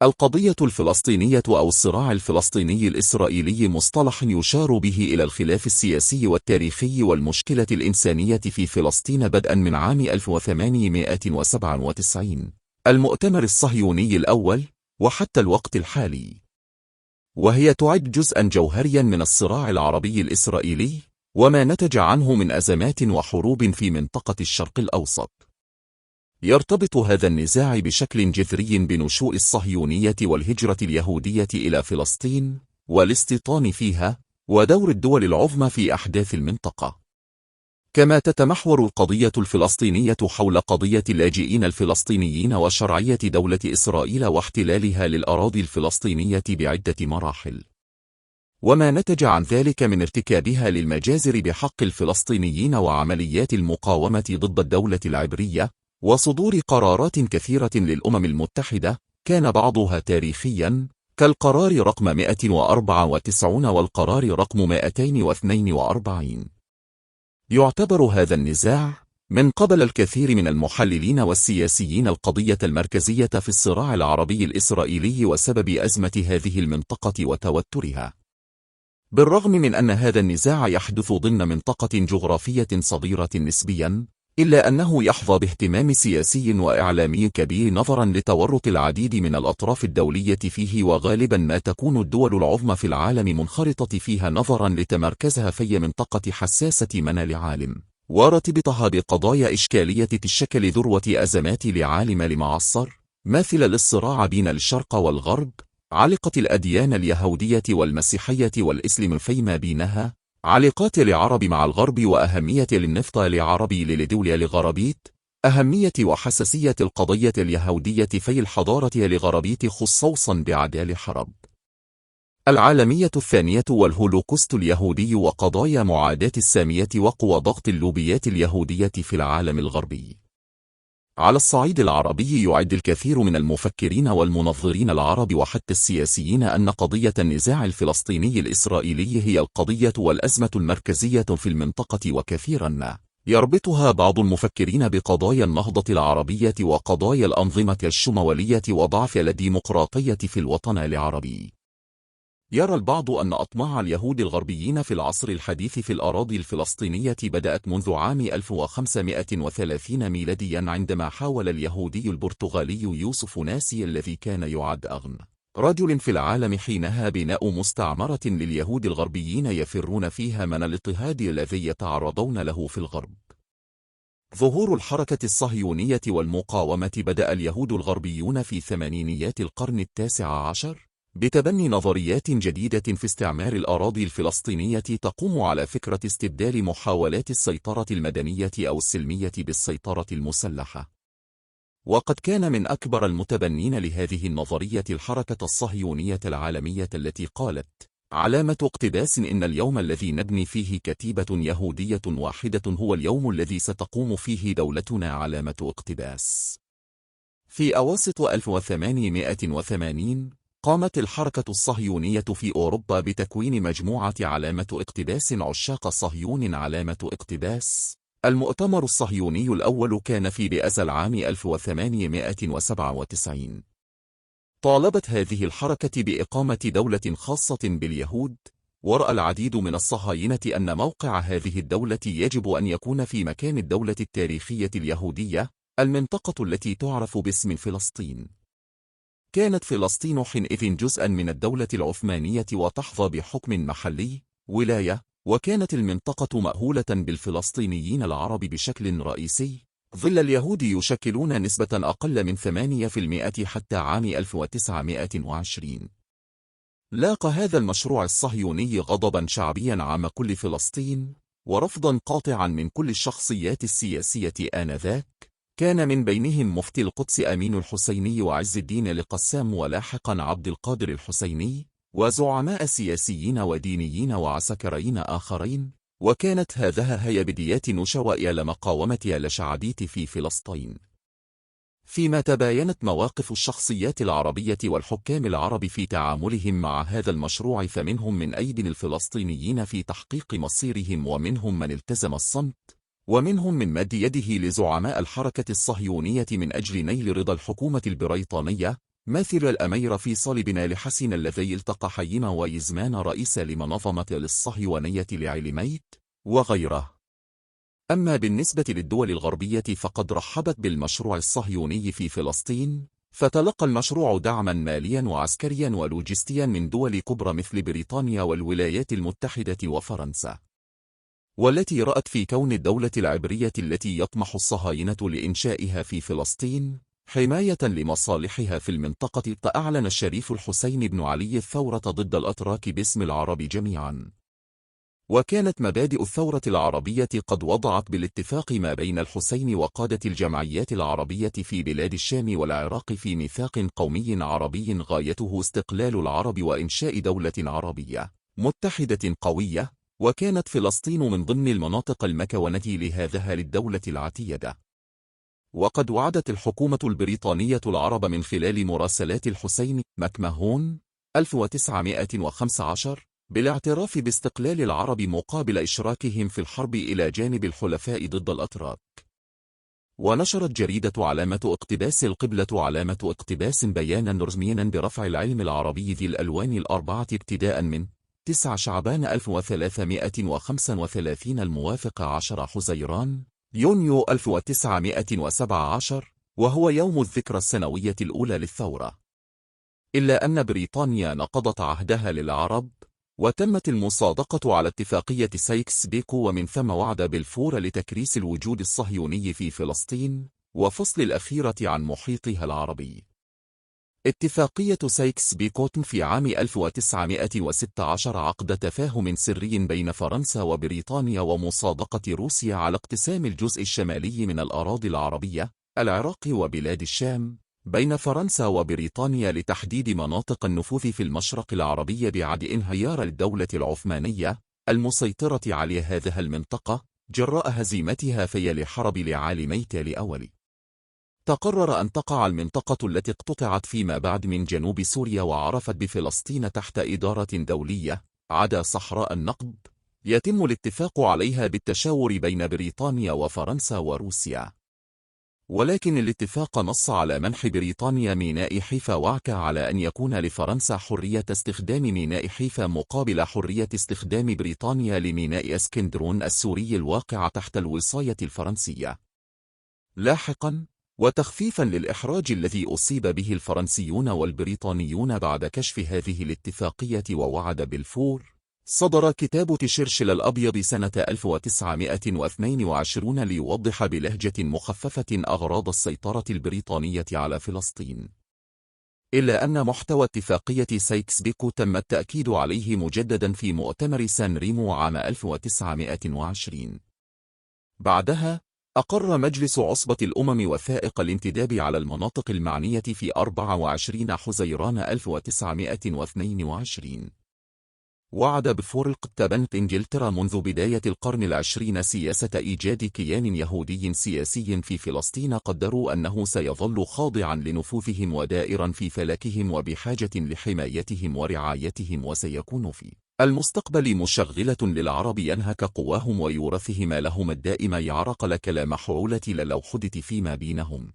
القضية الفلسطينية أو الصراع الفلسطيني الإسرائيلي مصطلح يشار به إلى الخلاف السياسي والتاريخي والمشكلة الإنسانية في فلسطين بدءا من عام 1897 المؤتمر الصهيوني الأول وحتى الوقت الحالي، وهي تعد جزءا جوهريا من الصراع العربي الإسرائيلي وما نتج عنه من أزمات وحروب في منطقة الشرق الأوسط. يرتبط هذا النزاع بشكل جذري بنشوء الصهيونية والهجرة اليهودية إلى فلسطين والاستيطان فيها، ودور الدول العظمى في أحداث المنطقة. كما تتمحور القضية الفلسطينية حول قضية اللاجئين الفلسطينيين وشرعية دولة إسرائيل واحتلالها للأراضي الفلسطينية بعدة مراحل، وما نتج عن ذلك من ارتكابها للمجازر بحق الفلسطينيين وعمليات المقاومة ضد الدولة العبرية، وصدور قرارات كثيرة للأمم المتحدة كان بعضها تاريخيا كالقرار رقم 194 والقرار رقم 242. يعتبر هذا النزاع من قبل الكثير من المحللين والسياسيين القضية المركزية في الصراع العربي الإسرائيلي وسبب أزمة هذه المنطقة وتوترها. بالرغم من أن هذا النزاع يحدث ضمن منطقة جغرافية صغيرة نسبيا، إلا أنه يحظى باهتمام سياسي وإعلامي كبير نظرا لتورط العديد من الأطراف الدولية فيه، وغالبا ما تكون الدول العظمى في العالم منخرطة فيها نظرا لتمركزها في منطقة حساسة منال عالم، وارتبطها بقضايا إشكالية تشكل ذروة أزمات لعالم لمعصر مثل للصراع بين الشرق والغرب، علاقة الأديان اليهودية والمسيحية والإسلام فيما بينها، علاقات العرب مع الغرب وأهمية للنفط العربي للدول الغربيت، أهمية وحساسية القضية اليهودية في الحضارة الغربيت خصوصا بعدال الحرب العالمية الثانية والهولوكوست اليهودي، وقضايا معاداة السامية وقوى ضغط اللوبيات اليهودية في العالم الغربي. على الصعيد العربي يعد الكثير من المفكرين والمنظرين العرب وحتى السياسيين أن قضية النزاع الفلسطيني الإسرائيلي هي القضية والأزمة المركزية في المنطقة، وكثيرا ما يربطها بعض المفكرين بقضايا النهضة العربية وقضايا الأنظمة الشمولية وضعف الديمقراطية في الوطن العربي. يرى البعض أن أطماع اليهود الغربيين في العصر الحديث في الأراضي الفلسطينية بدأت منذ عام 1530 ميلاديا، عندما حاول اليهودي البرتغالي يوسف ناسي الذي كان يعد أغنى رجل في العالم حينها بناء مستعمرة لليهود الغربيين يفرون فيها من الاضطهاد الذي يتعرضون له في الغرب. ظهور الحركة الصهيونية والمقاومة بدأ اليهود الغربيون في ثمانينيات القرن التاسع عشر بتبني نظريات جديدة في استعمار الأراضي الفلسطينية تقوم على فكرة استبدال محاولات السيطرة المدنية أو السلمية بالسيطرة المسلحة. وقد كان من أكبر المتبنين لهذه النظرية الحركة الصهيونية العالمية التي قالت: علامة اقتباس إن اليوم الذي نبني فيه كتيبة يهودية واحدة هو اليوم الذي ستقوم فيه دولتنا. علامة اقتباس. في أواسط 1880 قامت الحركة الصهيونية في أوروبا بتكوين مجموعة علامة اقتباس عشاق صهيون. علامة اقتباس. المؤتمر الصهيوني الأول كان في بئس عام 1897. طالبت هذه الحركة بإقامة دولة خاصة باليهود، ورأى العديد من الصهاينة أن موقع هذه الدولة يجب أن يكون في مكان الدولة التاريخية اليهودية، المنطقة التي تعرف باسم فلسطين. كانت فلسطين حينئذ جزءا من الدولة العثمانية وتحظى بحكم محلي ولاية، وكانت المنطقة مأهولة بالفلسطينيين العرب بشكل رئيسي، ظل اليهود يشكلون نسبة أقل من 8% حتى عام 1920. لاقى هذا المشروع الصهيوني غضبا شعبيا عام كل فلسطين، ورفضا قاطعا من كل الشخصيات السياسية آنذاك، كان من بينهم مفتي القدس أمين الحسيني وعز الدين القسام ولاحقا عبد القادر الحسيني، وزعماء سياسيين ودينيين وعسكريين آخرين، وكانت هذه هي بدايات نشوء المقاومة الشعبية في فلسطين. فيما تباينت مواقف الشخصيات العربية والحكام العرب في تعاملهم مع هذا المشروع، فمنهم من أيدي الفلسطينيين في تحقيق مصيرهم، ومنهم من التزم الصمت، ومنهم من مد يده لزعماء الحركة الصهيونية من أجل نيل رضا الحكومة البريطانية، ماثل الأمير فيصل بن آل حسن الذي التقى حييم ويزمان رئيس لمنظمة الصهيونية لعلميت وغيره. أما بالنسبة للدول الغربية فقد رحبت بالمشروع الصهيوني في فلسطين، فتلقى المشروع دعما ماليا وعسكريا ولوجستيا من دول كبرى مثل بريطانيا والولايات المتحدة وفرنسا، والتي رأت في كون الدولة العبرية التي يطمح الصهاينة لإنشائها في فلسطين حماية لمصالحها في المنطقة. فأعلن الشريف الحسين بن علي الثورة ضد الأتراك باسم العرب جميعا، وكانت مبادئ الثورة العربية قد وضعت بالاتفاق ما بين الحسين وقادة الجمعيات العربية في بلاد الشام والعراق في ميثاق قومي عربي غايته استقلال العرب وإنشاء دولة عربية متحدة قوية، وكانت فلسطين من ضمن المناطق المكونة لهذه للدولة العتيدة. وقد وعدت الحكومة البريطانية العرب من خلال مراسلات الحسين مكمهون 1915 بالاعتراف باستقلال العرب مقابل إشراكهم في الحرب إلى جانب الحلفاء ضد الأتراك. ونشرت جريدة علامة اقتباس القبلة علامة اقتباس بيانا رسميا برفع العلم العربي ذي الألوان الأربعة ابتداء من 9 شعبان 1335 الموافق 10 حزيران يونيو 1917، وهو يوم الذكرى السنوية الأولى للثورة. إلا أن بريطانيا نقضت عهدها للعرب، وتمت المصادقة على اتفاقية سايكس بيكو، ومن ثم وعد بلفور لتكريس الوجود الصهيوني في فلسطين وفصل الأخيرة عن محيطها العربي. اتفاقية سايكس بيكو في عام 1916 عقد تفاهم سري بين فرنسا وبريطانيا ومصادقة روسيا على اقتسام الجزء الشمالي من الأراضي العربية العراق وبلاد الشام بين فرنسا وبريطانيا لتحديد مناطق النفوذ في المشرق العربي بعد انهيار الدولة العثمانية المسيطرة على هذه المنطقة جراء هزيمتها في الحرب لعالميت الأول. تقرر أن تقع المنطقة التي اقتطعت فيما بعد من جنوب سوريا وعرفت بفلسطين تحت إدارة دولية عدا صحراء النقب يتم الاتفاق عليها بالتشاور بين بريطانيا وفرنسا وروسيا. ولكن الاتفاق نص على منح بريطانيا ميناء حيفا وعكا على أن يكون لفرنسا حرية استخدام ميناء حيفا مقابل حرية استخدام بريطانيا لميناء اسكندرون السوري الواقع تحت الوصاية الفرنسية. لاحقا، وتخفيفا للإحراج الذي أصيب به الفرنسيون والبريطانيون بعد كشف هذه الاتفاقية ووعد بلفور، صدر كتاب تشرشل الأبيض سنة 1922 ليوضح بلهجة مخففة أغراض السيطرة البريطانية على فلسطين. إلا أن محتوى اتفاقية سايكس بيكو تم التأكيد عليه مجددا في مؤتمر سان ريمو عام 1920. بعدها أقر مجلس عصبة الأمم وثائق الانتداب على المناطق المعنية في 24 حزيران 1922. وعد بلفور القتابنة إنجلترا منذ بداية القرن العشرين سياسة إيجاد كيان يهودي سياسي في فلسطين قدروا أنه سيظل خاضعا لنفوذهم ودائرا في فلكهم وبحاجة لحمايتهم ورعايتهم، وسيكون في المستقبل مشغلة للعرب ينهك قواهم ويورثهم لهم الدائم يعرقل كلا محعولة لو حدث فيما بينهم.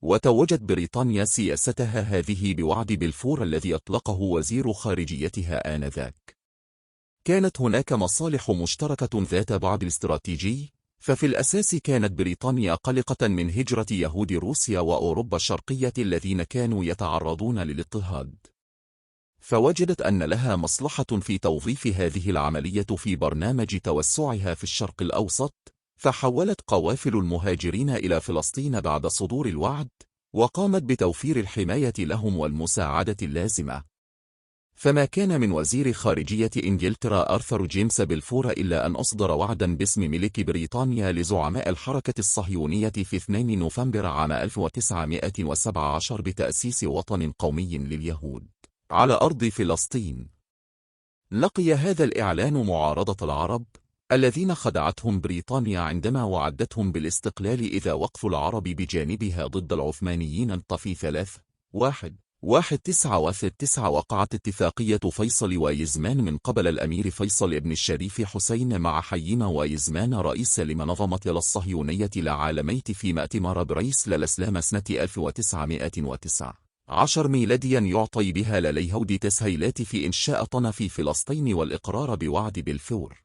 وتوجت بريطانيا سياستها هذه بوعد بلفور الذي أطلقه وزير خارجيتها آنذاك. كانت هناك مصالح مشتركة ذات بعد استراتيجي، ففي الأساس كانت بريطانيا قلقة من هجرة يهود روسيا وأوروبا الشرقية الذين كانوا يتعرضون للاضطهاد، فوجدت أن لها مصلحة في توظيف هذه العملية في برنامج توسعها في الشرق الأوسط، فحولت قوافل المهاجرين إلى فلسطين بعد صدور الوعد، وقامت بتوفير الحماية لهم والمساعدة اللازمة. فما كان من وزير خارجية إنجلترا آرثر جيمس بلفور إلا أن أصدر وعدا باسم ملك بريطانيا لزعماء الحركة الصهيونية في 2 نوفمبر عام 1917 بتأسيس وطن قومي لليهود على أرض فلسطين. لقي هذا الإعلان معارضة العرب الذين خدعتهم بريطانيا عندما وعدتهم بالاستقلال إذا وقف العرب بجانبها ضد العثمانيين انطفي 3/1/19 وقعت اتفاقية فيصل ويزمان من قبل الأمير فيصل بن الشريف حسين مع حييم ويزمان رئيس لمنظمة الصهيونية لعالميت في مؤتمر بريسل الإسلام سنة 1909. 10 ميلاديا يعطي بها لليهود تسهيلات في إنشاء طن في فلسطين والإقرار بوعد بلفور.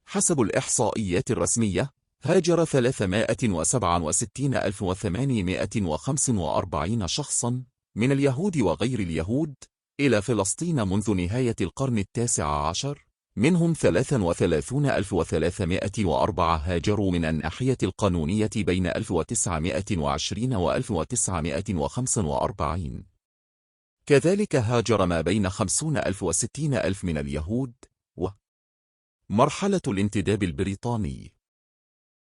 حسب الإحصائيات الرسمية هاجر 367,845 شخصا من اليهود وغير اليهود إلى فلسطين منذ نهاية القرن التاسع عشر، منهم 33,304 هاجروا من الناحية القانونية بين 1920 و 1945. كذلك هاجر ما بين 50,000 و 60,000 من اليهود. مرحلة الانتداب البريطاني.